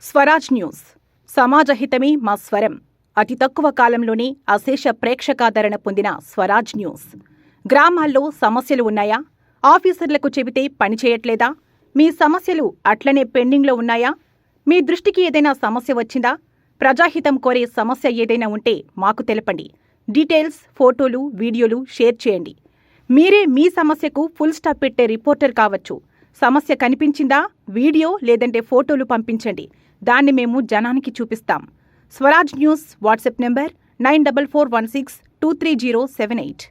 Swaraj news సమాజహితమే మా స్వరం. అతి తక్కువ కాలంలోనే అశేష ప్రేక్షకాదరణ పొందిన స్వరాజ్ న్యూస్. గ్రామాల్లో సమస్యలు ఉన్నాయా? ఆఫీసర్లకు చెబితే పనిచేయట్లేదా? మీ సమస్యలు అట్లనే పెండింగ్లో ఉన్నాయా? మీ దృష్టికి ఏదైనా సమస్య వచ్చిందా? ప్రజాహితం కోరే సమస్య ఏదైనా ఉంటే మాకు తెలపండి. డీటెయిల్స్, ఫోటోలు, వీడియోలు షేర్ చేయండి. మీరే మీ సమస్యకు ఫుల్ స్టాప్ పెట్టే రిపోర్టర్ కావచ్చు. సమస్య కనిపించిందా? వీడియో లేదంటే ఫోటోలు పంపించండి. దాన్ని మేము జనానికి చూపిస్తాం. Swaraj news WhatsApp number 9441623078.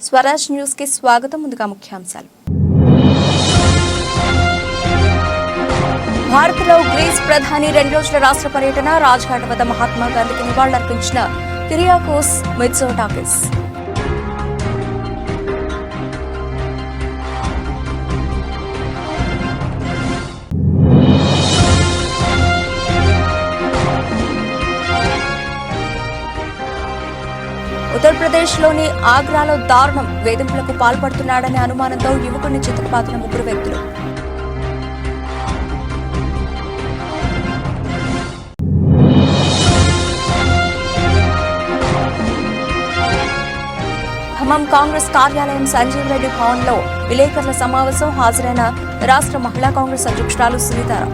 Swaraj news కి స్వాగతం. ముందుగా ముఖ్యాంశాలు. భారత్లో గ్రీస్ ప్రధాని 2 రోజుల రాష్ట్ర పర్యటన. రాజ్ఘాట్ వద్ద మహాత్మా గాంధీకి నివాళులర్పించిన కిరియాకోస్ మిట్సోటాకిస్. ఉత్తరప్రదేశ్లోని ఆగ్రాలో దారుణం. వేధింపులకు పాల్పడుతున్నాడనే అనుమానంతో యువకుడిని చితకబాదిన 3 వ్యక్తులు. ఖమ్మం కాంగ్రెస్ కార్యాలయం సంజీవ్ రెడ్డి భవన్లో విలేకరుల సమావేశం. హాజరైన రాష్ట్ర మహిళా కాంగ్రెస్ అధ్యక్షురాలు సునీతారావు.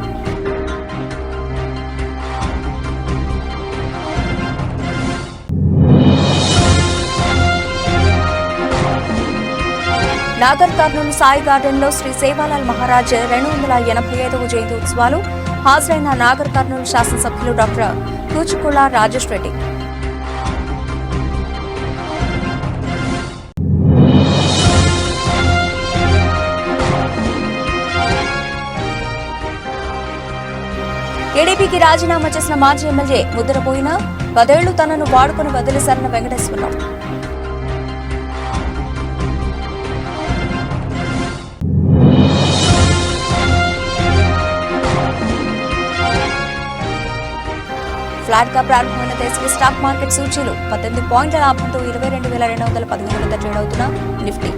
నాగర్ కర్నూలు సాయి గార్డెన్లో శ్రీ సేవాలాల్ మహారాజ్ 285వ జయంతి ఉత్సవాలు. హాజరైన నాగర్ కర్నూలు శాసనసభ్యులు డాక్టర్ కూచుకుళ రాజేష్ రెడ్డి. టీడీపీకి రాజీనామా చేసిన మాజీ ఎమ్మెల్యే ముద్రపోయిన 10 ఏళ్లు తనను వాడుకుని వదిలేశారన్న వెంకటేశ్వరరావు. ఫ్లాట్ గా ప్రారంభమైన దేశీయ స్టాక్ మార్కెట్ సూచీలు 18 పాయింట్ల లాభంతో 22,215 వద్ద ట్రేడ్ అవుతున్న నిఫ్టీ.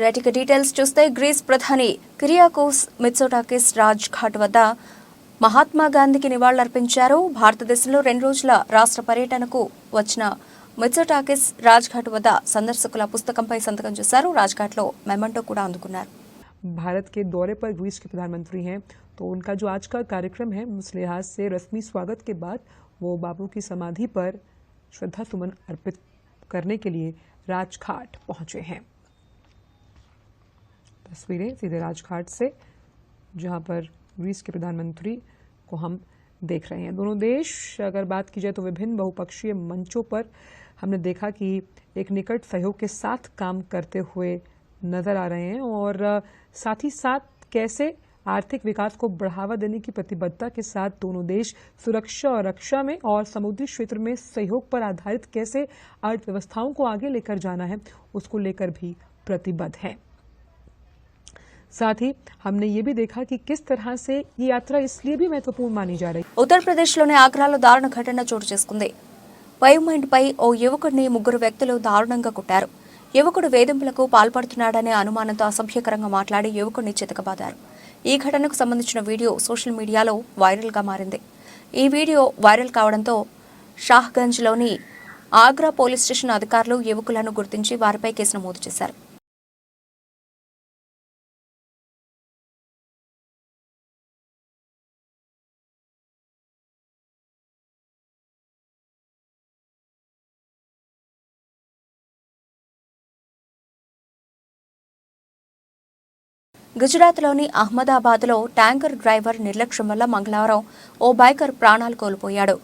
రైటిక డీటెయిల్స్ చూస్తే, గ్రీస్ ప్రధాని కిరియాకోస్ మిట్సోటాకిస్ రాజ్ ఘాట్ వద్ద మహాత్మా గాంధీకి నివాళులర్పించారు. భారతదేశంలో 2 రోజుల రాష్ట్ర పర్యటనకు వచ్చిన మిట్సోటాకిస్ రాజ్ ఘాట్ వద్ద సందర్శకుల పుస్తకంపై సంతకం చేశారు. రాజ్ ఘాట్ లో మెమంటో కూడా అందుకున్నారు. भारत के दौरे पर ग्रीस के प्रधानमंत्री हैं, तो उनका जो आज का कार्यक्रम है उस लिहाज से रस्मी स्वागत के बाद वो बापू की समाधि पर श्रद्धा सुमन अर्पित करने के लिए राजघाट पहुंचे हैं. तस्वीरें सीधे राजघाट से, जहां पर ग्रीस के प्रधानमंत्री को हम देख रहे हैं. दोनों देश, अगर बात की जाए तो विभिन्न बहुपक्षीय मंचों पर हमने देखा कि एक निकट सहयोग के साथ काम करते हुए नजर आ रहे हैं और साथ ही साथ कैसे आर्थिक विकास को बढ़ावा देने की प्रतिबद्धता के साथ दोनों देश सुरक्षा और रक्षा में और समुद्री क्षेत्र में सहयोग पर आधारित कैसे अर्थव्यवस्थाओं को आगे लेकर जाना है उसको लेकर भी प्रतिबद्ध हैं. साथ ही हमने ये भी देखा कि किस तरह से ये यात्रा इसलिए भी महत्वपूर्ण मानी जा रही है. ఉత్తరప్రదేశ్లోని ఆగ్రాలో దారుణ ఘటన చోటు చేసుకుంది. పై ఓ యువకుడిని 3 వ్యక్తులు దారుణంగా కొట్టారు. యువకుడు వేధింపులకు పాల్పడుతున్నాడనే అనుమానంతో అసభ్యకరంగా మాట్లాడి యువకుడిని చితకబాదారు. ఈ ఘటనకు సంబంధించిన వీడియో సోషల్ మీడియాలో వైరల్గా మారింది. ఈ వీడియో వైరల్ కావడంతో షాహ్గంజ్లోని ఆగ్రా పోలీస్ స్టేషన్ అధికారులు యువకులను గుర్తించి వారిపై కేసు నమోదు చేశారు. గుజరాత్లోని అహ్మదాబాద్లో ట్యాంకర్ డ్రైవర్ నిర్లక్ష్యం వల్ల మంగళవారం ఓ బైకర్ ప్రాణాలు కోల్పోయాడు.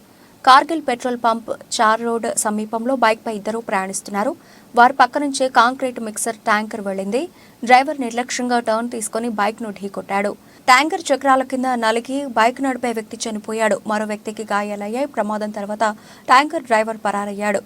కార్గిల్ పెట్రోల్ పంప్ 4 రోడ్ సమీపంలో బైక్పై 2 ప్రయాణిస్తున్నారు. వారి పక్క నుంచే కాంక్రీట్ మిక్సర్ ట్యాంకర్ వెళ్లింది. డ్రైవర్ నిర్లక్ష్యంగా టర్న్ తీసుకుని బైక్ను ఢీకొట్టాడు. ట్యాంకర్ చక్రాల కింద నలిగి బైక్ నడిపే వ్యక్తి చనిపోయాడు. మరో వ్యక్తికి గాయాలయ్యాయి. ప్రమాదం తర్వాత ట్యాంకర్ డ్రైవర్ పరారయ్యాడు.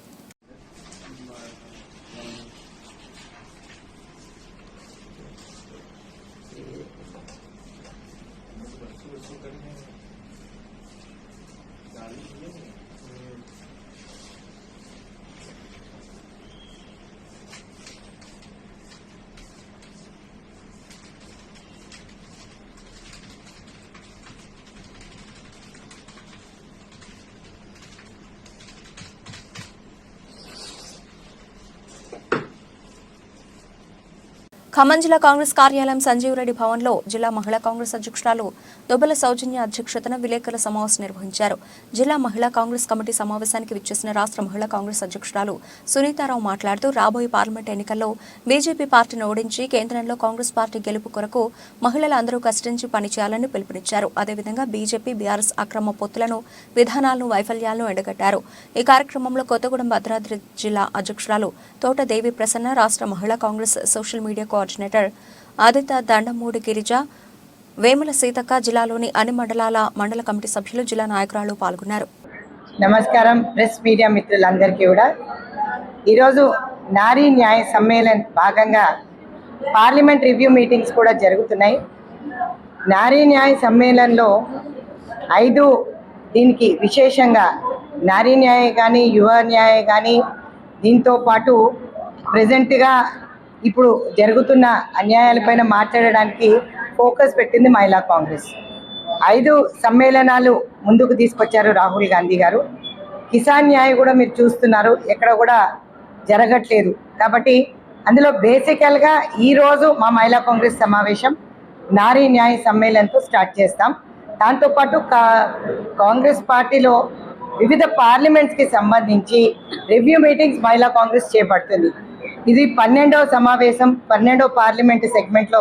ఖమ్మం జిల్లా కాంగ్రెస్ కార్యాలయం సంజీవ్ రెడ్డి భవన్లో జిల్లా మహిళా కాంగ్రెస్ అధ్యక్షురాలు దొబ్బల సౌజన్య అధ్యక్షతన విలేకరుల సమావేశం నిర్వహించారు. జిల్లా మహిళా కాంగ్రెస్ కమిటీ సమావేశానికి విచ్చేసిన రాష్ట్ర మహిళా కాంగ్రెస్ అధ్యక్షురాలు సునీతారావు మాట్లాడుతూ రాబోయే పార్లమెంట్ ఎన్నికల్లో బీజేపీ పార్టీని ఓడించి కేంద్రంలో కాంగ్రెస్ పార్టీ గెలుపు కొరకు మహిళలందరూ కష్టించి పనిచేయాలని పిలుపునిచ్చారు. అదేవిధంగా బీజేపీ బీఆర్ఎస్ అక్రమ పొత్తులను, విధానాలను, వైఫల్యాలను ఎండగట్టారు. ఈ కార్యక్రమంలో కొత్తగూడెం భద్రాద్రి జిల్లా అధ్యక్షురాలు తోట దేవి ప్రసన్న, రాష్ట్ర మహిళా Congress social media coordinator Aditya Dandamudi Girija, Vemula Seethakka, జిల్లాలోని అన్ని మండల కమిటీ సభ్యులు, జిల్లా నాయకురాలు పాల్గొన్నారు. నమస్కారం ప్రెస్ మీడియా మిత్రులందరికీ కూడా. ఈరోజు నారీ న్యాయ సమ్మేళన్ భాగంగా పార్లమెంట్ రివ్యూ మీటింగ్స్ కూడా జరుగుతున్నాయి. నారీ న్యాయ సమ్మేళన్లో 5 దీనికి విశేషంగా నారీ న్యాయ కానీ, యువ న్యాయ కానీ, దీంతో పాటు ప్రజెంట్గా ఇప్పుడు జరుగుతున్న అన్యాయాలపైన మాట్లాడడానికి ఫోకస్ పెట్టింది మహిళా కాంగ్రెస్. 5 సమ్మేళనాలు ముందుకు తీసుకొచ్చారు రాహుల్ గాంధీ గారు. కిసాన్ న్యాయ కూడా మీరు చూస్తున్నారు, ఎక్కడ కూడా జరగట్లేదు. కాబట్టి అందులో బేసికల్గా ఈరోజు మా మహిళా కాంగ్రెస్ సమావేశం నారీ న్యాయ సమ్మేళనంతో స్టార్ట్ చేస్తాం. దాంతోపాటు కాంగ్రెస్ పార్టీలో వివిధ పార్లమెంట్స్కి సంబంధించి రివ్యూ మీటింగ్స్ మహిళా కాంగ్రెస్ చేపడుతుంది. ఇది 12వ సమావేశం, 12వ పార్లమెంటు సెగ్మెంట్లో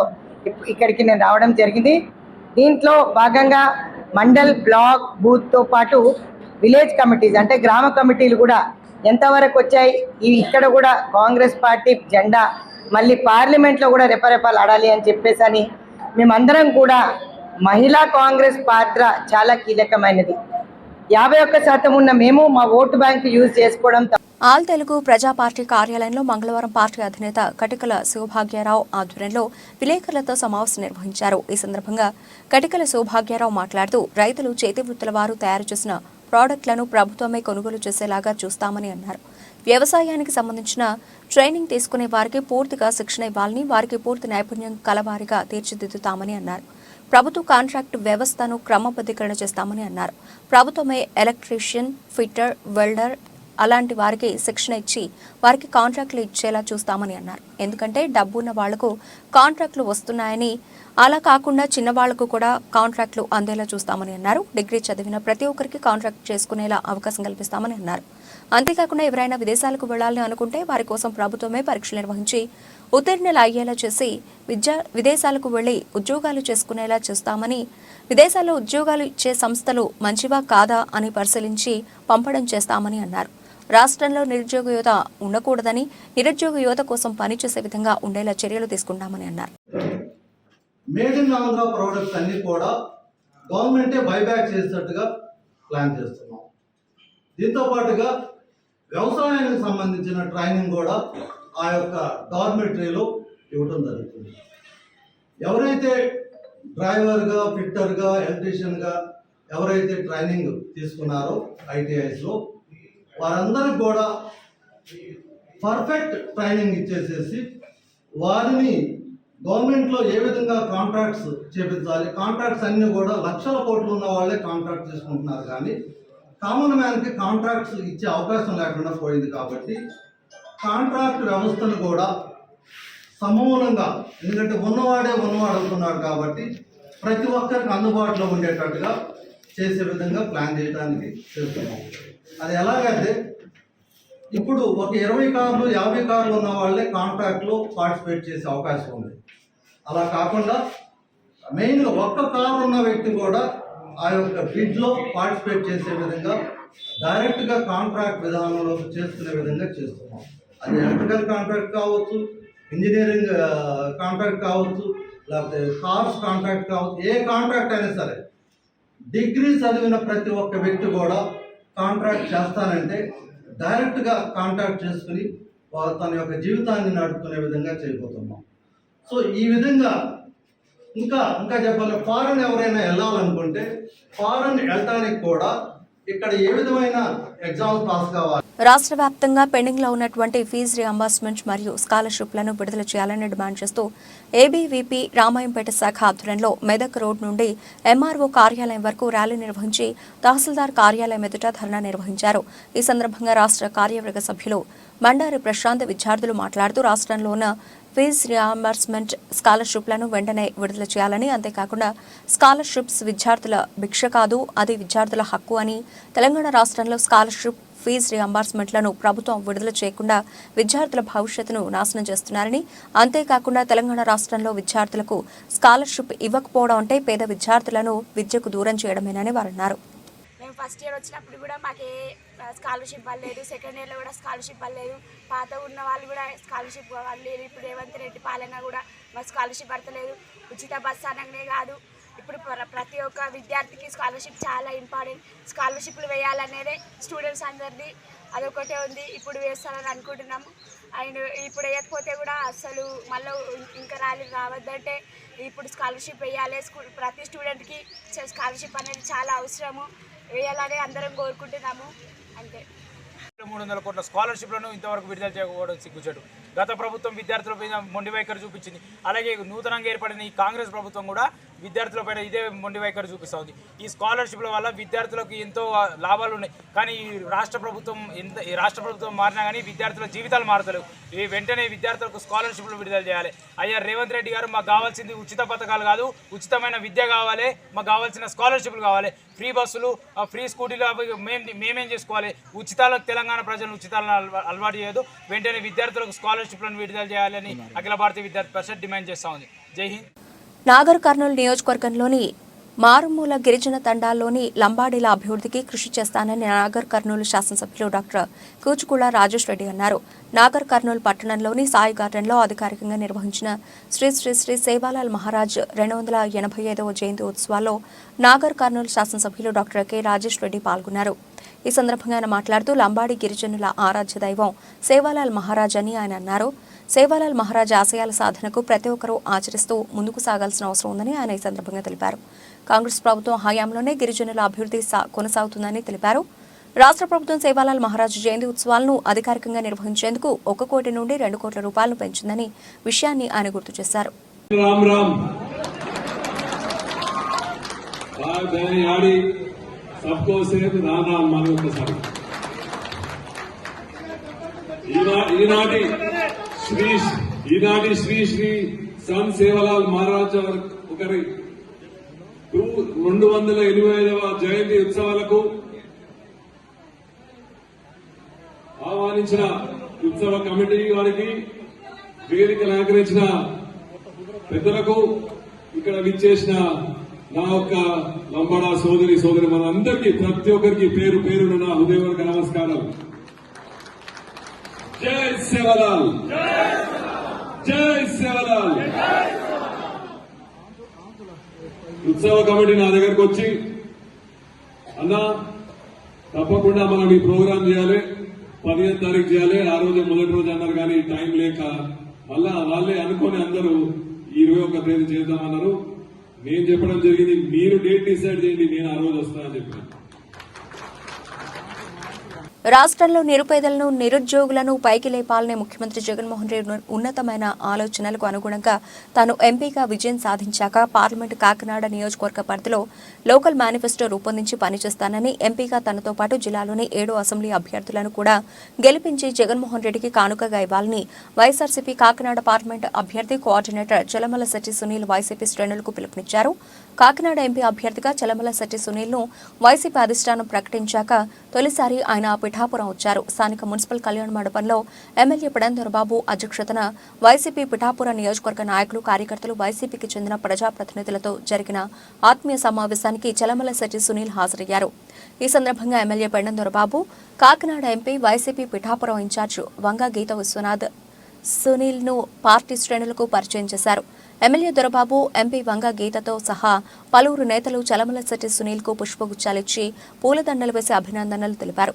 ఇక్కడికి నేను రావడం జరిగింది. దీంట్లో భాగంగా మండల్, బ్లాక్, బూత్తో పాటు విలేజ్ కమిటీస్ అంటే గ్రామ కమిటీలు కూడా ఎంతవరకు వచ్చాయి, ఇక్కడ కూడా కాంగ్రెస్ పార్టీ జెండా మళ్ళీ పార్లమెంట్లో కూడా రెపరెపలాడాలి అని చెప్పేసి అని మేమందరం కూడా మహిళా కాంగ్రెస్ పాత్ర చాలా కీలకమైనది. 51% ఉన్న మేము మా ఓటు బ్యాంకు యూజ్ చేసుకోవడం. ఆల్ తెలుగు ప్రజా పార్టీ కార్యాలయంలో మంగళవారం పార్టీ అధినేత కటికల శివభాగ్యారావు ఆధ్వర్యంలో విలేకరులతో సమావేశం నిర్వహించారు. ఈ సందర్భంగా కటికల శివభాగ్యారావు మాట్లాడుతూ రైతులు చేతి వృత్తుల వారు తయారు చేసిన ప్రాడక్టులను ప్రభుత్వమే కొనుగోలు చేసేలాగా చూస్తామని అన్నారు. వ్యవసాయానికి సంబంధించిన ట్రైనింగ్ తీసుకునే వారికి పూర్తిగా శిక్షణ ఇవ్వాలని, వారికి పూర్తి నైపుణ్యం కలవారిగా తీర్చిదిద్దుతామని అన్నారు. ప్రభుత్వ కాంట్రాక్టు వ్యవస్థను క్రమబద్ధీకరణ చేస్తామని అన్నారు. ప్రభుత్వమే ఎలక్ట్రీషియన్, ఫిట్టర్, వెల్డర్ అలాంటి వారికి శిక్షణ ఇచ్చి వారికి కాంట్రాక్టులు ఇచ్చేలా చూస్తామని అన్నారు. ఎందుకంటే డబ్బున్న వాళ్లకు కాంట్రాక్టులు వస్తున్నాయని, అలా కాకుండా చిన్నవాళ్లకు కూడా కాంట్రాక్టులు అందేలా చూస్తామని అన్నారు. డిగ్రీ చదివిన ప్రతి ఒక్కరికి కాంట్రాక్ట్ చేసుకునేలా అవకాశం కల్పిస్తామని అన్నారు. అంతేకాకుండా ఎవరైనా విదేశాలకు వెళ్లాలని అనుకుంటే వారి కోసం ప్రభుత్వమే పరీక్షలు నిర్వహించి ఉత్తీర్ణులు అయ్యేలా చేసి విదేశాలకు వెళ్లి ఉద్యోగాలు చేసుకునేలా చేస్తామని, విదేశాల్లో ఉద్యోగాలు ఇచ్చే సంస్థలు మంచివా కాదా అని పరిశీలించి పంపడం చేస్తామని అన్నారు. రాష్ట్రంలో నిరుద్యోగ యువత ఉండకూడదని, నిరుద్యోగ యువత కోసం పనిచేసే విధంగా ఉండేలా చర్యలు తీసుకుంటామని అన్నారు. మేడ్ ఇన్ ఆంధ్ర ప్రోడక్ట్స్ అన్ని కూడా గవర్నమెంటే బైబ్యాక్ చేసేటట్టుగా ప్లాన్ చేస్తున్నాం. దీంతో పాటుగా వ్యవసాయానికి సంబంధించిన ట్రైనింగ్ కూడా ఆ యొక్క డార్మెటరీలో ఇవ్వడం జరుగుతుంది. ఎవరైతే డ్రైవర్గా, ఫిట్టర్గా, ఎలక్ట్రీషియన్గా ఎవరైతే ట్రైనింగ్ తీసుకున్నారో ఐటీఐస్లో వారందరికి కూడా పర్ఫెక్ట్ ట్రైనింగ్ ఇచ్చేసేసి వారిని గవర్నమెంట్లో ఏ విధంగా కాంట్రాక్ట్స్ చేపించాలి, కాంట్రాక్ట్స్ అన్నీ కూడా లక్షల కోట్లు ఉన్న వాళ్ళే కాంట్రాక్ట్ తీసుకుంటున్నారు. కానీ కామన్ మ్యాన్కి కాంట్రాక్ట్స్ ఇచ్చే అవకాశం లేకుండా పోయింది. కాబట్టి కాంట్రాక్ట్ వ్యవస్థను కూడా సమూలంగా, ఎందుకంటే ఉన్నవాడు అవుతున్నాడు కాబట్టి ప్రతి ఒక్కరికి అందుబాటులో ఉండేటట్టుగా చేసే విధంగా ప్లాన్ చేయడానికి చేస్తున్నాం. అది ఎలాగంటే ఇప్పుడు ఒక 20 కార్లు 50 కార్లు ఉన్న వాళ్ళే కాంట్రాక్ట్లో పార్టిసిపేట్ చేసే అవకాశం ఉంది. అలా కాకుండా మెయిన్గా ఒక్క కారు ఉన్న వ్యక్తి కూడా ఆ యొక్క బిడ్లో పార్టిసిపేట్ చేసే విధంగా డైరెక్ట్గా కాంట్రాక్ట్ విధానంలో చేసుకునే విధంగా చేస్తున్నాం. అది ఎలక్ట్రికల్ కాంట్రాక్ట్ కావచ్చు, ఇంజనీరింగ్ కాంట్రాక్ట్ కావచ్చు, లేకపోతే కార్స్ కాంట్రాక్ట్ కావచ్చు, ఏ కాంట్రాక్ట్ అయినా సరే డిగ్రీ చదివిన ప్రతి ఒక్క వ్యక్తి కూడా కాంట్రాక్ట్ చేస్తానంటే డైరెక్ట్గా కాంట్రాక్ట్ చేసుకుని తన యొక్క జీవితాన్ని నడుపుకునే విధంగా చేయబోతున్నాం. సో ఈ విధంగా ఇంకా చెప్పాలి, ఫారెన్ ఎవరైనా వెళ్ళాలనుకుంటే ఫారెన్ వెళ్ళడానికి కూడా ఇక్కడ ఏ విధమైన ఎగ్జామ్స్ పాస్ కావాలి. రాష్ట్ర వ్యాప్తంగా పెండింగ్ లో ఉన్నటువంటి ఫీజు రీఎంబర్స్మెంట్ మరియు స్కాలర్షిప్లను విడుదల చేయాలని డిమాండ్ చేస్తూ ఏబీవీపీ రామాయంపేట శాఖ ఆధ్వర్యంలో మెదక్ రోడ్ నుండి ఎంఆర్ఓ కార్యాలయం వరకు ర్యాలీ నిర్వహించి తహసీల్దార్ కార్యాలయం ఎదుట ధర్నా నిర్వహించారు. ఈ సందర్భంగా రాష్ట్ర కార్యవర్గ సభ్యులు మండారి ప్రశాంత్ విద్యార్థులు మాట్లాడుతూ రాష్ట్రంలో ఉన్న ఫీజు రియంబర్స్మెంట్ స్కాలర్షిప్లను వెంటనే విడుదల చేయాలని, అంతేకాకుండా స్కాలర్షిప్స్ విద్యార్థుల భిక్ష కాదు, అది విద్యార్థుల హక్కు అని, తెలంగాణ రాష్ట్రంలో స్కాలర్షిప్ ఫీజు రియంబర్స్మెంట్లను ప్రభుత్వం విడుదల చేయకుండా విద్యార్థుల భవిష్యత్తును నాశనం చేస్తున్నారని, అంతేకాకుండా తెలంగాణ రాష్ట్రంలో విద్యార్థులకు స్కాలర్షిప్ ఇవ్వకపోవడం అంటే పేద విద్యార్థులను విద్యకు దూరం చేయడమేనని వారు అన్నారు. మేము ఫస్ట్ ఇయర్ వచ్చినప్పుడు కూడా మాకు ఏ స్కాలర్షిప్ పడలేదు, సెకండ్ ఇయర్లో కూడా స్కాలర్షిప్ పడలేదు, పాత ఉన్న వాళ్ళు కూడా స్కాలర్షిప్ పడలేదు. ఇప్పుడు రేవంత్ రెడ్డి పాలన కూడా మాకు స్కాలర్షిప్ పడతలేదు. ఉచిత బస్సు అనగానే కాదు, ఇప్పుడు ప్రతి ఒక్క విద్యార్థికి స్కాలర్షిప్ చాలా ఇంపార్టెంట్. స్కాలర్షిప్లు వేయాలనేదే స్టూడెంట్స్ అందరిది అదొకటే ఉంది. ఇప్పుడు వేస్తారని అనుకుంటున్నాము. అండ్ ఇప్పుడు వేయకపోతే కూడా అసలు మళ్ళీ ఇంకా రావద్దంటే ఇప్పుడు స్కాలర్షిప్ వేయాలి. ప్రతి స్టూడెంట్కి స్కాలర్షిప్ అనేది చాలా అవసరము, వేయాలని అందరం కోరుకుంటున్నాము. అంతే. 300 కోట్ల స్కాలర్షిప్లను ఇంతవరకు విడుదల చేయకపోవడం సిగ్గుచేటు. గత ప్రభుత్వం విద్యార్థులపైన మొండి వైఖరి చూపించింది. అలాగే నూతనంగా ఏర్పడిన ఈ కాంగ్రెస్ ప్రభుత్వం కూడా విద్యార్థులపైన ఇదే మొండి వైఖరి చూపిస్తుంది. ఈ స్కాలర్షిప్ల వల్ల విద్యార్థులకు ఎంతో లాభాలు ఉన్నాయి. కానీ ఈ రాష్ట్ర ప్రభుత్వం మారినా కానీ విద్యార్థుల జీవితాలు మారతలేవు. ఈ వెంటనే విద్యార్థులకు స్కాలర్షిప్లు విడుదల చేయాలి. అయ్యా రేవంత్ రెడ్డి గారు, మాకు కావాల్సింది ఉచిత పథకాలు కాదు, ఉచితమైన విద్య కావాలి, మాకు కావాల్సిన స్కాలర్షిప్లు కావాలి. ఫ్రీ బస్సులు, ఫ్రీ స్కూటీలు మేమేం చేసుకోవాలి? ఉచితాలకు తెలంగాణ ప్రజలను ఉచితాలను అలవాటు చేయదు. వెంటనే విద్యార్థులకు స్కాలర్షిప్లను విడుదల చేయాలని అఖిల భారతీయ విద్యార్థి పరిషత్ డిమాండ్ చేస్తూ ఉంది. జై హింద్. నాగర్ కర్నూలు నియోజకవర్గంలోని మారుమూల గిరిజన తండాల్లోని లంబాడీల అభివృద్ధికి కృషి చేస్తానని నాగర్ కర్నూలు శాసనసభ్యులు డాక్టర్ కూచుకుళ రాజేష్ రెడ్డి అన్నారు. నాగర్ కర్నూలు పట్టణంలోని సాయి గార్డెన్లో అధికారికంగా నిర్వహించిన శ్రీ శ్రీ శ్రీ సేవాలాల్ మహారాజ్ 285వ జయంతి ఉత్సవాల్లో నాగర్ కర్నూలు శాసనసభ్యులు డాక్టర్ కె రాజేష్ రెడ్డి పాల్గొన్నారు. ఈ సందర్భంగా ఆయన మాట్లాడుతూ లంబాడీ గిరిజనుల ఆరాధ్య దైవం సేవాలాల్ మహారాజ్ అని ఆయన అన్నారు. సేవాలాల్ మహారాజ్ ఆశయాల సాధనకు ప్రతి ఒక్కరూ ఆచరిస్తూ ముందుకు సాగాల్సిన అవసరం ఉందని ఆయన ఈ సందర్భంగా తెలిపారు. కాంగ్రెస్ ప్రభుత్వం హయాంలోనే గిరిజనుల అభివృద్ధి కొనసాగుతుందని తెలిపారు. రాష్ట్ర ప్రభుత్వం సేవాలాల్ మహారాజ్ జయంతి ఉత్సవాలను అధికారికంగా నిర్వహించేందుకు 1 కోటి నుండి 2 కోట్ల రూపాయలను పెంచిందని విషయాన్ని ఆయన గుర్తు చేశారు. ఈనాటి శ్రీ శ్రీ సంత్ సేవాలాల్ మహారాజ్ ఒకరి 285వ జయంతి ఉత్సవాలకు ఆహ్వానించిన ఉత్సవ కమిటీ వారికి, వేదికలు అలంకరించిన పెద్దలకు, ఇక్కడ విచ్చేసిన నా యొక్క లంబాడా సోదరి మనందరికీ ప్రతి ఒక్కరికి పేరు పేరున నా హృదయపూర్వక నమస్కారం. జై సేవాలాల్, జై సేవాలాల్. ఉత్సవ కమిటీ నా దగ్గరకు వచ్చి, అన్నా తప్పకుండా మనం ఈ ప్రోగ్రాం చేయాలి, 15వ తారీఖు చేయాలి, ఆ రోజు మొదటి రోజు అన్నారు. కానీ టైం లేక మళ్ళా వాళ్ళే అనుకొని అందరూ 21వ తేదీ చేద్దామన్నారు. నేను చెప్పడం జరిగింది, మీరు డేట్ డిసైడ్ చేయండి, నేను ఆ రోజు వస్తానని చెప్పాను. రాష్ట్రంలో నిరుపేదలను, నిరుద్యోగులను పైకి లేపాలనే ముఖ్యమంత్రి జగన్మోహన్ రెడ్డి ఉన్నతమైన ఆలోచనలకు అనుగుణంగా తాను ఎంపీగా విజయం సాధించాక పార్లమెంటు కాకినాడ నియోజకవర్గ పరిధిలో లోకల్ మేనిఫెస్టో రూపొందించి పనిచేస్తానని, ఎంపీగా తనతో పాటు జిల్లాలోని 7 అసెంబ్లీ అభ్యర్థులను కూడా గెలిపించి జగన్మోహన్ రెడ్డికి కానుకగా ఇవ్వాలని వైఎస్ఆర్సీపీ కాకినాడ పార్లమెంటు అభ్యర్థి కోఆర్డినేటర్ చలమల శెట్టి సునీల్ వైసీపీ శ్రేణులకు పిలుపునిచ్చారు. కాకినాడ ఎంపీ అభ్యర్థిగా చలమల శెట్టి సునీల్ను వైసీపీ అధిష్టానం ప్రకటించాక తొలిసారి ఆయన పిఠాపురం వచ్చారు. స్థానిక మున్సిపల్ కళ్యాణ మండపంలో ఎమ్మెల్యే పిడందొరబాబు అధ్యక్షతన వైసీపీ పిఠాపురం నియోజకవర్గ నాయకులు, కార్యకర్తలు, వైసీపీకి చెందిన ప్రజాప్రతినిధులతో జరిగిన ఆత్మీయ సమావేశానికి చలమల శెట్టి సునీల్ హాజరయ్యారు. ఈ సందర్భంగా MLA Pendem Dorababu, Kakinada MP, YCP Pithapuram incharge Vanga Geetha Vishwanath సునీల్ను పార్టీ శ్రేణులకు పరిచయం చేశారు. ఎమ్మెల్యే దొరబాబు, ఎంపీ వంగ గీతతో సహా పలువురు నేతలు చలమల శెట్టి సునీల్కు పుష్పగుచ్చాలిచ్చి పూలదండలు వేసి అభినందనలు తెలిపారు.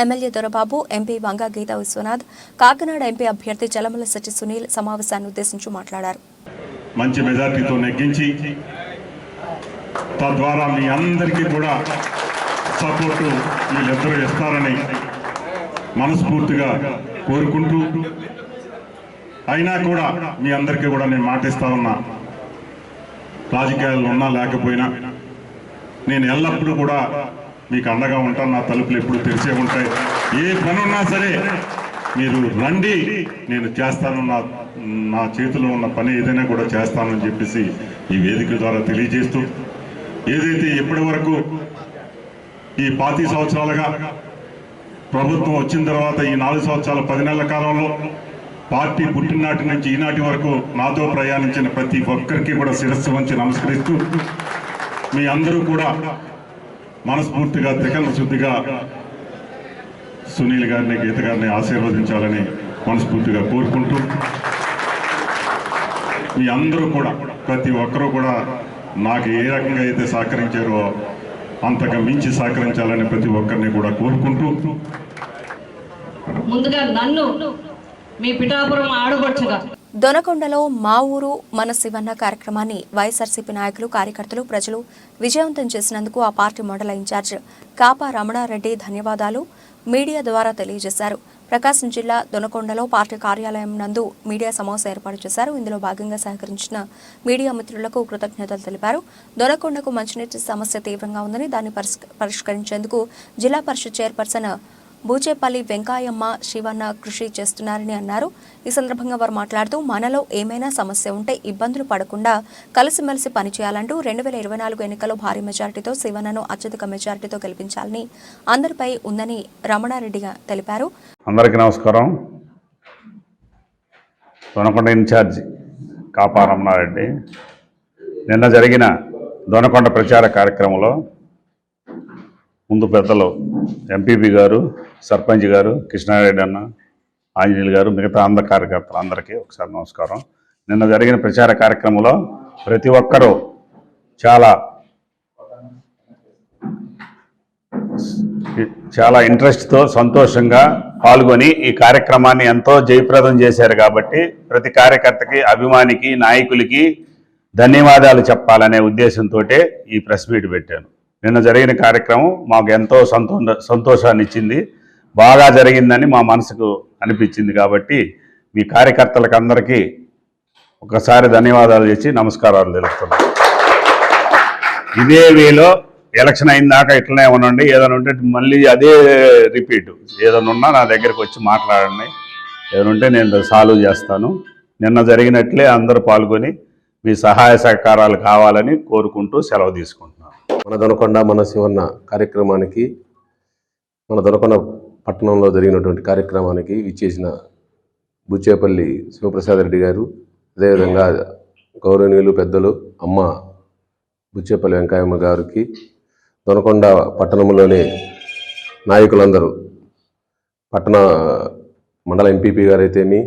ఎమ్మెల్యే దొరబాబు, ఎంపీ వంగ గీత విశ్వనాథ్, కాకినాడ ఎంపీ అభ్యర్థి చలమల శెట్టి సునీల్ సమావేశాన్ని ఉద్దేశించి మాట్లాడారు. మంచి మెజార్టీతో నెగ్గించి తద్వారా మీ అందరికీ కూడా సపోర్టు వీళ్ళిద్దరూ ఇస్తారని మనస్ఫూర్తిగా కోరుకుంటూ, అయినా కూడా మీ అందరికీ కూడా నేను మాటిస్తా ఉన్నా, రాజకీయాల్లో ఉన్నా లేకపోయినా నేను ఎల్లప్పుడూ కూడా మీకు అండగా ఉంటాను. నా తలుపులు ఎప్పుడు తెరిచే ఉంటాయి. ఏ పని ఉన్నా సరే మీరు రండి, నేను చేస్తాను, నా చేతిలో ఉన్న పని ఏదైనా కూడా చేస్తానని చెప్పేసి ఈ వేదిక ద్వారా తెలియజేస్తూ, ఏదైతే ఇప్పటి వరకు ఈ 25 సంవత్సరాలుగా ప్రభుత్వం వచ్చిన తర్వాత ఈ 4 సంవత్సరాల 10 నెలల కాలంలో పార్టీ పుట్టినాటి నుంచి ఈనాటి వరకు నాతో ప్రయాణించిన ప్రతి ఒక్కరికి కూడా శిరస్సు వంచి నమస్కరిస్తూ, మీ అందరూ కూడా మనస్ఫూర్తిగా త్రికరణ శుద్ధిగా సునీల్ గారిని, గీత గారిని ఆశీర్వదించాలని మనస్ఫూర్తిగా కోరుకుంటూ, మీ అందరూ కూడా ప్రతి ఒక్కరూ కూడా నాకు ఏ రకంగా అయితే సహకరించారో అంతగా మించి సహకరించాలని ప్రతి ఒక్కరిని కూడా కోరుకుంటూ, ముందుగా నన్ను మీ పిఠాపురం ఆడబడుచుగా దొనకొండలో మా ఊరు మన శివన్న కార్యక్రమాన్ని వైఎస్ఆర్సీపీ నాయకులు, కార్యకర్తలు, ప్రజలు విజయవంతం చేసినందుకు ఆ పార్టీ మండల ఇన్ఛార్జ్ కాపా రమణారెడ్డి ధన్యవాదాలు మీడియా ద్వారా తెలియజేశారు. ప్రకాశం జిల్లా దొనకొండలో పార్టీ కార్యాలయం నందు మీడియా సమావేశం ఏర్పాటు చేశారు. ఇందులో భాగంగా సహకరించిన మీడియా మిత్రులకు కృతజ్ఞతలు తెలిపారు. దొనకొండకు మంచినీటి సమస్య తీవ్రంగా ఉందని దాన్ని పరిష్కరించేందుకు జిల్లా పరిషత్ చైర్పర్సన్ బూచేపల్లి వెంకాయమ్మ, శివన్న కృషి చేస్తున్నారని అన్నారు. ఈ సందర్భంగా వారు మాట్లాడుతూ, మనలో ఏమైనా సమస్య ఉంటే ఇబ్బందులు పడకుండా కలిసిమెలిసి పనిచేయాలంటూ 2024 ఎన్నికల్లో భారీ మెజారిటీతో శివన్నను అత్యధిక మెజారిటీతో గెలిపించాలని అందరిపై ఉందని రమణారెడ్డి తెలిపారు. అందరికీ నమస్కారం. దొనకొండ ఇన్ఛార్జ్ కాపా రమణారెడ్డి. నిన్న జరిగిన దొనకొండ ప్రచార కార్యక్రమంలో ముందు పెద్దలు ఎంపీపీ గారు, సర్పంచ్ గారు, కృష్ణారెడ్డి అన్న, ఆంజనేయులు గారు, మిగతా అందరి కార్యకర్తలు అందరికీ ఒకసారి నమస్కారం. నిన్న జరిగిన ప్రచార కార్యక్రమంలో ప్రతి ఒక్కరూ చాలా ఇంట్రెస్ట్తో, సంతోషంగా పాల్గొని ఈ కార్యక్రమాన్ని ఎంతో జయప్రదం చేశారు. కాబట్టి ప్రతి కార్యకర్తకి, అభిమానికి, నాయకులకి ధన్యవాదాలు చెప్పాలనే ఉద్దేశంతో ఈ ప్రెస్ మీట్ పెట్టాను. నిన్న జరిగిన కార్యక్రమం మాకు ఎంతో సంతోషాన్ని ఇచ్చింది, బాగా జరిగిందని మా మనసుకు అనిపించింది. కాబట్టి మీ కార్యకర్తలకు అందరికీ ఒకసారి ధన్యవాదాలు చేసి నమస్కారాలు తెలుస్తున్నాను. ఇదే వేలో ఎలక్షన్ అయిన దాకా ఇట్లనే ఉండండి. ఏదైనా ఉంటే మళ్ళీ అదే రిపీట్, ఏదైనా ఉన్నా నా దగ్గరికి వచ్చి మాట్లాడండి. ఏదైనా ఉంటే నేను సాల్వ్ చేస్తాను. నిన్న జరిగినట్లే అందరూ పాల్గొని మీ సహాయ సహకారాలు కావాలని కోరుకుంటూ సెలవు తీసుకుంటున్నాను. మన దొనకొండ మన శివన్న కార్యక్రమానికి, మన దొనకొండ పట్టణంలో జరిగినటువంటి కార్యక్రమానికి విచ్చేసిన బుచ్చేపల్లి శివప్రసాద్ రెడ్డి గారు, అదేవిధంగా గౌరవనీయులు పెద్దలు అమ్మ బుచ్చేపల్లి వెంకయ్యమ్మ గారికి, దొనకొండ పట్టణంలోని నాయకులందరూ, పట్టణ మండల ఎంపీపీ గారు అయితేమి,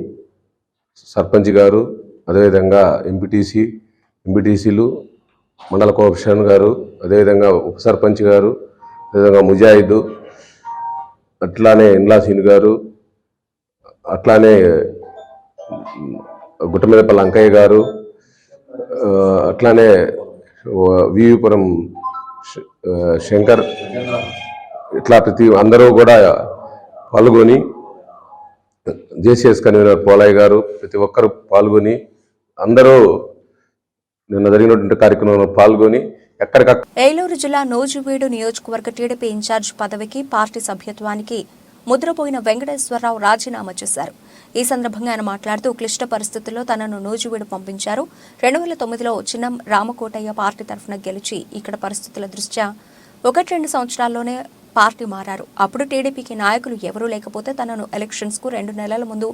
సర్పంచ్ గారు, అదేవిధంగా ఎంపీటీసీలు, మండల కోఆప్షన్ గారు, అదేవిధంగా ఉప సర్పంచ్ గారు, అదేవిధంగా ముజాహిద్, అట్లానే ఇండ్లాసీన్ గారు, అట్లానే గుట్టమీదపల్లి అంకయ్య గారు, అట్లానే వీవిపురం శంకర్, ఇట్లా అందరూ కూడా పాల్గొని, జేసీఎస్ కన్వీనర్ పోలయ్య గారు, ప్రతి ఒక్కరు పాల్గొని అందరూ నిన్న జరిగినటువంటి కార్యక్రమంలో పాల్గొని ఎక్కడికక్కడ. ఏలూరు జిల్లా నూజివీడు నియోజకవర్గ టీడీపీ ఇన్ఛార్జ్ పదవికి పార్టీ సభ్యత్వానికి ముద్రపోయిన వెంకటేశ్వరరావు రాజీనామా చేశారు. ఈ సందర్భంగా ఆయన మాట్లాడుతూ, క్లిష్ట పరిస్థితుల్లో తనను నూజివీడు పంపించారు. 2009లో చిన్నం రామకోటయ్య పార్టీ తరఫున గెలిచి ఇక్కడ పరిస్థితుల దృష్ట్యా 1-2 సంవత్సరాల్లోనే పార్టీ మారారు. అప్పుడు టీడీపీకి నాయకులు ఎవరూ లేకపోతే తనను ఎలక్షన్స్కు 2 నెలల ముందు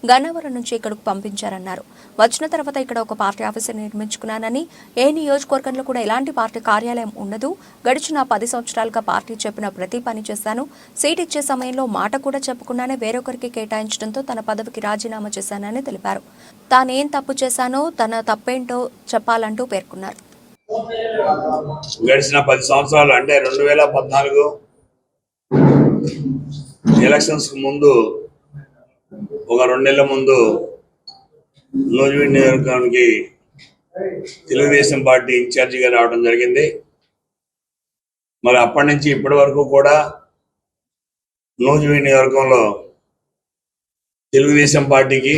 గన్నవరం నుంచి ఇక్కడకు పంపించారన్నారు. వచ్చిన తర్వాత ఇక్కడ ఒక పార్టీ ఆఫీసు నిర్మించుకున్నానని, ఏ నియోజకవర్గంలో కూడా ఎలాంటి పార్టీ కార్యాలయం ఉండదు. గడిచిన 10 సంవత్సరాలుగా పార్టీ చెప్పిన ప్రతి పని చేశాను. సీట్ ఇచ్చే సమయంలో మాట కూడా చెప్పకుండానే వేరొకరికి కేటాయించడంతో తన పదవికి రాజీనామా చేశానని తెలిపారు. తానేం తప్పు చేశానో, తన తప్పేంటో చెప్పాలంటూ పేర్కొన్నారు. గడిచిన 10 సంవత్సరాలు అంటే 2014 ఎలక్షన్స్ ముందు ఒక 2 నెలల ముందు నూజివీడు నియోజకవర్గానికి తెలుగుదేశం పార్టీ ఇన్ఛార్జిగా రావడం జరిగింది. మరి అప్పటి నుంచి ఇప్పటి వరకు కూడా నూజివీడు నియోజకవర్గంలో తెలుగుదేశం పార్టీకి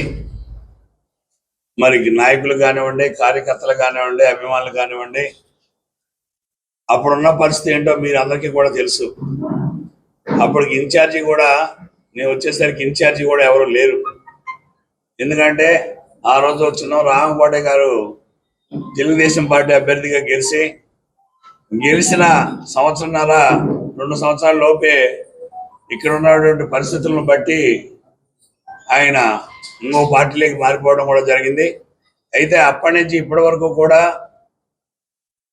మరి నాయకులు కానివ్వండి, కార్యకర్తలు కానివ్వండి, అభిమానులు కానివ్వండి, అప్పుడున్న పరిస్థితి ఏంటో మీరు అందరికీ కూడా తెలుసు. అప్పటికి ఇన్ఛార్జి కూడా నేను వచ్చేసరికి ఇన్ఛార్జి కూడా ఎవరు లేరు. ఎందుకంటే ఆ రోజు వచ్చిన రామకోట గారు తెలుగుదేశం పార్టీ అభ్యర్థిగా గెలిచిన సంవత్సరంన్నర 2 సంవత్సరాల లోపే ఇక్కడ ఉన్నటువంటి పరిస్థితులను బట్టి ఆయన ఇంకో పార్టీలోకి మారిపోవడం కూడా జరిగింది. అయితే అప్పటి నుంచి ఇప్పటి వరకు కూడా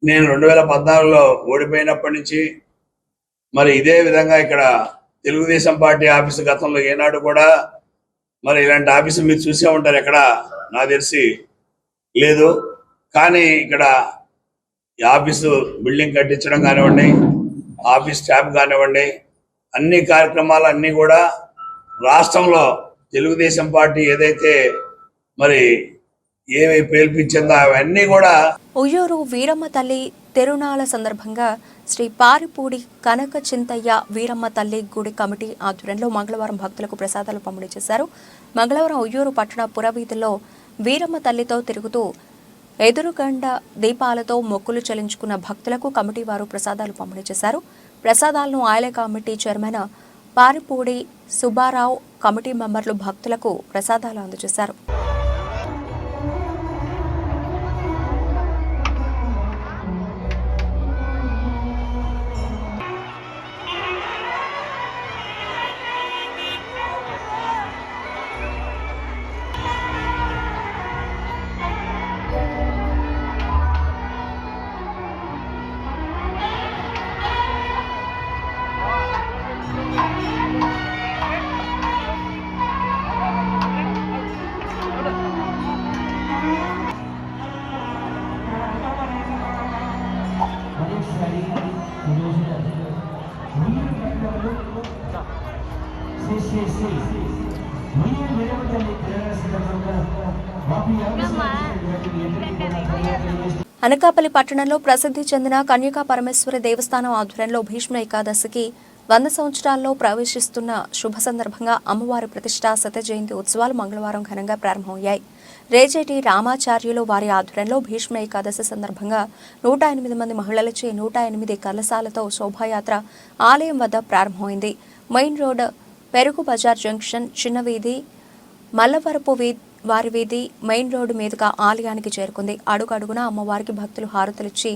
నేను 2014లో ఓడిపోయినప్పటి నుంచి మరి ఇదే విధంగా ఇక్కడ తెలుగుదేశం పార్టీ ఆఫీసు గతంలో ఏనాడు కూడా మరి ఇలాంటి ఆఫీసు మీరు చూసే ఉంటారు, ఎక్కడ నాకు తెలిసి లేదు. కానీ ఇక్కడ ఈ ఆఫీసు బిల్డింగ్ కట్టించడం కానివ్వండి, ఆఫీస్ స్టాఫ్ కానివ్వండి, అన్ని కార్యక్రమాలు అన్నీ కూడా రాష్ట్రంలో తెలుగుదేశం పార్టీ ఏదైతే మరి ఏమి పేల్పించిందో అవన్నీ కూడా. ఉయ్యూరు వీరమ్మ తల్లి తిరునాళ్ల సందర్భంగా శ్రీ పారిపూడి కనక చింతయ్య వీరమ్మ తల్లి గుడి కమిటీ ఆధ్వర్యంలో మంగళవారం భక్తులకు ప్రసాదాలు పంపిణీ చేశారు. మంగళవారం ఉయ్యూరు పట్టణ పురవీధుల్లో వీరమ్మ తల్లితో తిరుగుతూ ఎదురుగండ దీపాలతో మొక్కులు చెల్లించుకున్న భక్తులకు కమిటీ వారు ప్రసాదాలు పంపిణీ చేశారు. ప్రసాదాలను ఆలయ కమిటీ చైర్మన్ పారిపూడి సుబ్బారావు, కమిటీ మెంబర్లు భక్తులకు ప్రసాదాలు అందజేశారు. అనకాపల్లి పట్టణంలో ప్రసిద్ధి చెందిన కన్యకా పరమేశ్వరి దేవస్థానం ఆధ్వర్యంలో భీష్మ ఏకాదశికి 100 సంవత్సరాల్లో ప్రవేశిస్తున్న శుభ సందర్భంగా అమ్మవారి ప్రతిష్ఠా శత జయంతి ఉత్సవాలు మంగళవారం ఘనంగా ప్రారంభమయ్యాయి. రేజేటి రామాచార్యులు వారి ఆధ్వర్యంలో భీష్మ ఏకాదశి సందర్భంగా 108 మంది మహిళలచే 108 కలశాలతో శోభాయాత్ర ఆలయం వద్ద ప్రారంభమైంది. మెయిన్ రోడ్, పెరుగు బజార్ జంక్షన్, చిన్న వీధి, మల్లవరపు వారి వీధి, మెయిన్ రోడ్డు మీదుగా ఆలయానికి చేరుకుంది. అడుగడుగున అమ్మవారికి భక్తులు హారతులిచ్చి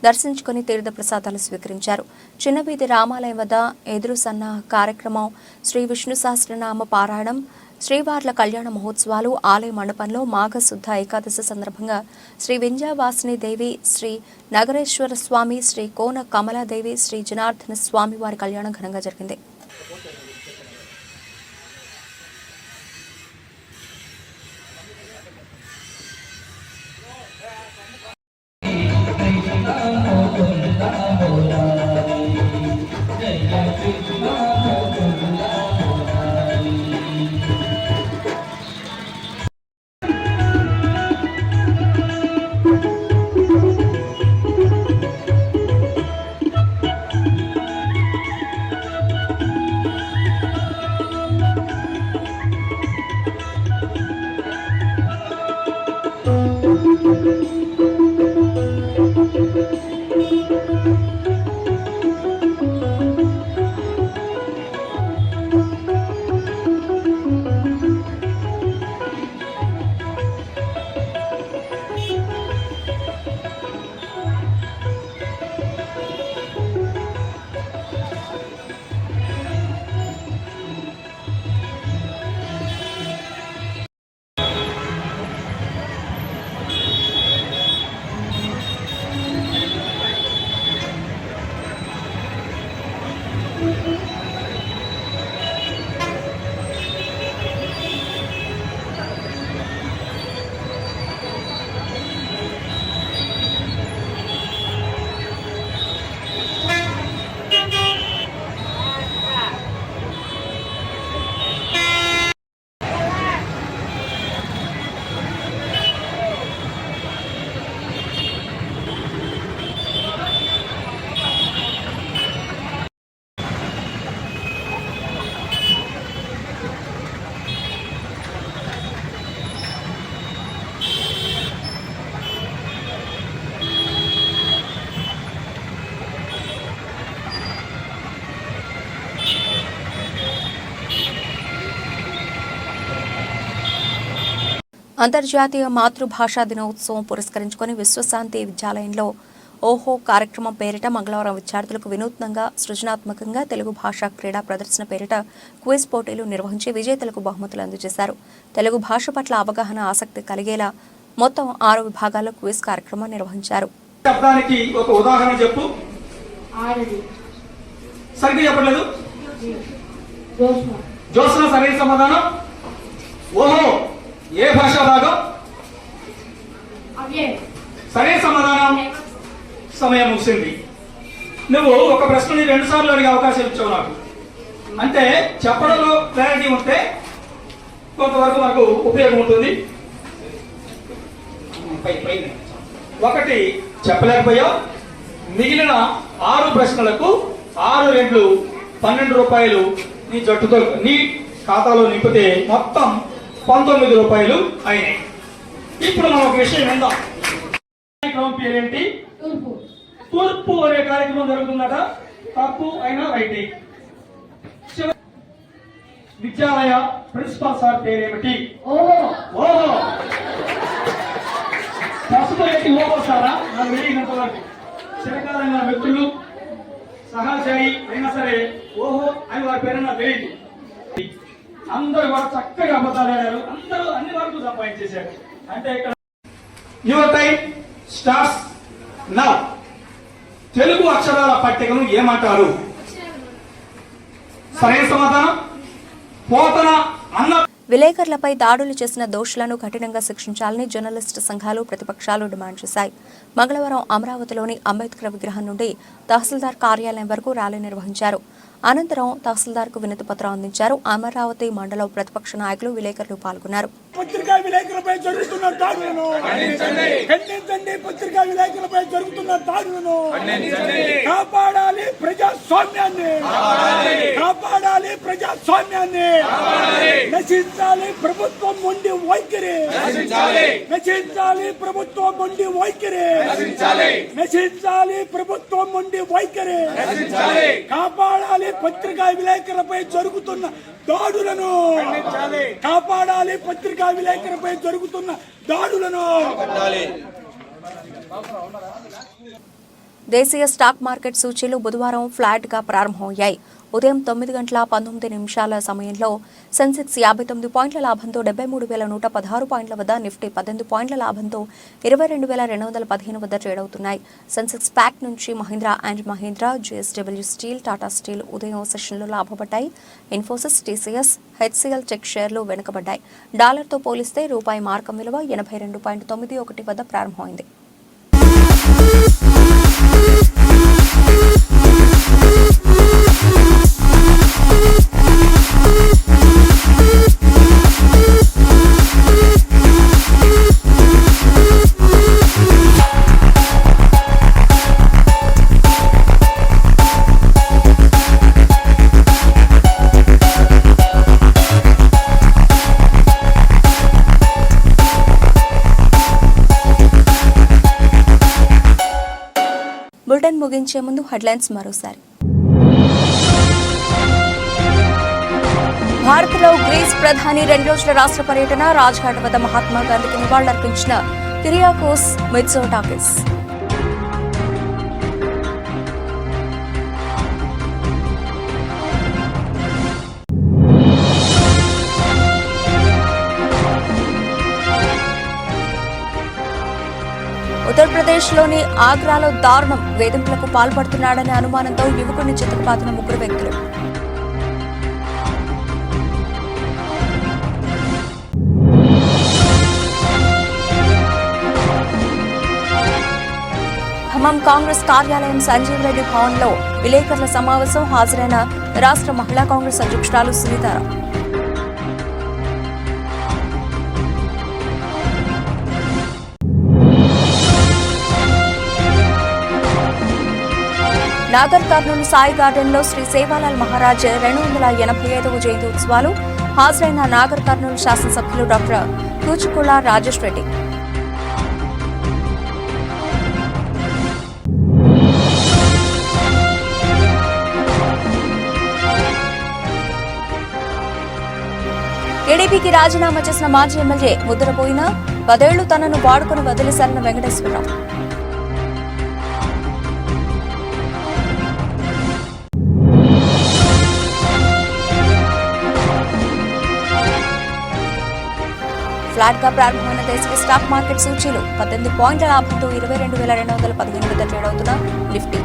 దర్శించుకుని తీర్థ ప్రసాదాలు స్వీకరించారు. చిన్న వీధి రామాలయం వద్ద ఎదురు సన్న కార్యక్రమం, శ్రీ విష్ణు సహస్రనామ పారాయణం, శ్రీవార్ల కళ్యాణ మహోత్సవాలు, ఆలయ మండపంలో మాఘశుద్ధ ఏకాదశి సందర్భంగా శ్రీ వింధ్యవాసిని దేవి, శ్రీ నగరేశ్వర స్వామి, శ్రీ కోన కమలాదేవి, శ్రీ జనార్దన స్వామి వారి కళ్యాణం ఘనంగా జరిగింది. అంతర్జాతీయ మాతృభాషా దినోత్సవం పురస్కరించుకొని విశ్వశాంతి విద్యాలయంలో ఓహో కార్యక్రమం పేరిట మంగళవారం విద్యార్థులకు వినూత్నంగా సృజనాత్మకంగా తెలుగు భాషా క్రీడా ప్రదర్శన పేరిట క్విజ్ పోటీలు నిర్వహించి విజేతలకు బహుమతులు అందజేశారు. తెలుగు భాష పట్ల అవగాహన ఆసక్తి కలిగేలా మొత్తం 6 విభాగాల్లో క్విజ్ కార్యక్రమం నిర్వహించారు. శబ్దానికి ఒక ఉదాహరణ చెప్పు. సరిగ్గా చెప్పలేదు. జోస్న సరైన సమాధానం. ఓహో ఏ భాషా భాగం? సరైన సమాధానం. సమయం ముగిసింది. నువ్వు ఒక ప్రశ్నని 2 సార్లు అడిగే అవకాశం ఇచ్చావు నాకు. అంటే చెప్పడంలో క్లారిటీ ఉంటే కొంతవరకు మనకు ఉపయోగం ఉంటుంది. ఒకటి చెప్పలేకపోయావు. మిగిలిన 6 ప్రశ్నలకు 6 రెట్లు 12 రూపాయలు నీ జట్టుతో నీ ఖాతాలో నింపితే మొత్తం 19 రూపాయలు అయినాయి. ఇప్పుడు మనం ఒక విషయం విందాం. కార్యక్రమం పేరేంటి? తూర్పు అనే కార్యక్రమం జరుగుతుందట. తప్పు అయినా రైట్. విద్యాలయ ప్రిన్సిపాల్ సార్ పేరేమిటి? ఓహో పసుపు ఎట్టి ఓహో సారా? నాకు తెలియనంత వరకు చిరకాలంగా వ్యక్తులు సహాచారి అయినా సరే ఓహో అని వారి పేరు నాకు తెలియదు. అందరూ కూడా చక్కగా అబద్ధాలు ఆడారు. అందరూ అన్ని వరకు సంపాదించేశారు. అంటే ఇక్కడ your time starts now. Telugu అక్షరాల పట్టికను ఏమంటారు? సరైన సమాధానం పోతన అన్న. విలేకరులపై దాడులు చేసిన దోషులను కఠినంగా శిక్షించాలని జర్నలిస్టు సంఘాలు ప్రతిపక్షాలు డిమాండ్ చేశాయి. మంగళవారం అమరావతిలోని అంబేద్కర్ విగ్రహం నుండి తహసీల్దార్ కార్యాలయం వరకు ర్యాలీ నిర్వహించారు. అనంతరం తహసీల్దార్కు వినతి పత్రం అందించారు. అమరావతి మండలం ప్రతిపక్ష నాయకులు విలేకరులు పాల్గొన్నారు. పత్రికా విలేకరులపై జరుగుతున్న దాడులను ఖండించండి. పత్రికా విలేకరులపై జరుగుతున్న దాడులను కాపాడాలి. ప్రజాస్వామ్యాన్ని కాపాడాలి. ప్రజాస్వామ్యాన్ని నశించాలి. ప్రభుత్వం మొండి వైఖరి నశించాలి. ప్రభుత్వం మొండి వైఖరి నశించాలి. ప్రభుత్వం మొండి వైఖరి కాపాడాలి. పత్రికా విలేకరులపై జరుగుతున్న దాడులను కాపాడాలి. పత్రికా విలేకరులపై జరుగుతున్న దాడులను. దేశీయ స్టాక్ మార్కెట్ సూచీలు బుధవారం ఫ్లాట్ గా ప్రారంభమయ్యాయి. ఉదయం 9:19 సమయంలో సెన్సెక్స్ 59 పాయింట్ల లాభంతో 73,116 పాయింట్ల వద్ద, నిఫ్టీ 18 పాయింట్ల లాభంతో 22,215 వద్ద ట్రేడ్ అవుతున్నాయి. సెన్సెక్స్ ప్యాక్ నుంచి Mahindra and Mahindra, JSW steel, Tata steel ఉదయం సెషన్లో లాభపడ్డాయి. ఇన్ఫోసిస్, TCS, HCL టెక్ షేర్లు వెనుకబడ్డాయి. డాలర్తో పోలిస్తే రూపాయి మార్కం విలువ 82.91 వద్ద ప్రారంభమైంది. బులెటిన్ ముగించే ముందు హెడ్లైన్స్ మరోసారి. భారత్లో గ్రీస్ ప్రధాని 2 రోజుల రాష్ట్ర పర్యటన. రాజ్ఘాట్ వద్ద మహాత్మా గాంధీకి నివాళులర్పించిన కిరియాకోస్ మిట్సోటాకిస్. ఉత్తరప్రదేశ్లోని ఆగ్రాలో దారుణం. వేధింపులకు పాల్పడుతున్నాడనే అనుమానంతో యువకుడిని చితకబాదిన 3 వ్యక్తులు. ఖమ్మం కాంగ్రెస్ కార్యాలయం సంజీవ్ రెడ్డి భవన్లో విలేకరుల సమావేశం. హాజరైన రాష్ట్ర మహిళా కాంగ్రెస్ అధ్యక్షురాలు సునీతారావు. నాగర్ కర్నూలు సాయి గార్డెన్లో శ్రీ సేవాలాల్ మహారాజ్ 285వ జయంతి ఉత్సవాలు. హాజరైన నాగర్ కర్నూలు శాసనసభ్యులు డాక్టర్ కూచుకుల రాజేష్ రెడ్డి. టీడీపీ టీడీపీకి రాజీనామా చేసిన మాజీ ఎమ్మెల్యే ముద్రపోయిన 10 ఏళ్లు తనను వాడుకుని వదిలేశారన్న వెంకటేశ్వరరావు. ఫ్లాట్ గా ప్రారంభమైన దేశీయ స్టాక్ మార్కెట్ సూచీలు 18 పాయింట్ల లాభంతో 22,215 వద్ద ట్రేడ్ అవుతున్న నిఫ్టీ.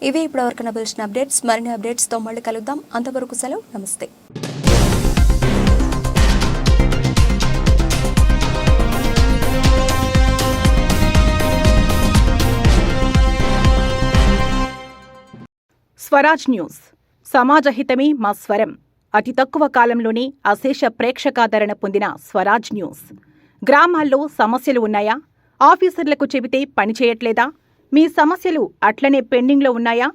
ఇవి ఇప్పటివరకు లభించిన అప్డేట్స్. మరిన్ని అప్డేట్స్ తో మళ్ళీ కలుద్దాం. అంతవరకు సెలవు. నమస్తే. స్వరాజ్ న్యూస్. సమాజ హితమే మా స్వరం. అతి తక్కువ కాలంలోనే అశేష ప్రేక్షకాదరణ పొందిన స్వరాజ్ న్యూస్. గ్రామాల్లో సమస్యలు ఉన్నాయా? ఆఫీసర్లకు చెబితే పని చేయట్లేదా? మీ సమస్యలు అట్లనే పెండింగ్లో ఉన్నాయా?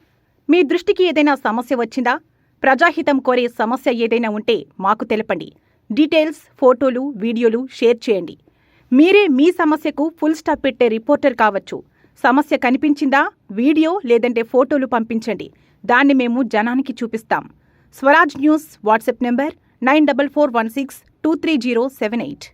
మీ దృష్టికి ఏదైనా సమస్య వచ్చిందా? ప్రజాహితం కోరే సమస్య ఏదైనా ఉంటే మాకు తెలపండి. డీటెయిల్స్, ఫోటోలు, వీడియోలు షేర్ చేయండి. మీరే మీ సమస్యకు ఫుల్ స్టాప్ పెట్టే రిపోర్టర్ కావచ్చు. సమస్య కనిపించిందా? వీడియో లేదంటే ఫోటోలు పంపించండి. దాన్ని మేము జనానికి చూపిస్తాం. Swaraj news WhatsApp number 9441623078.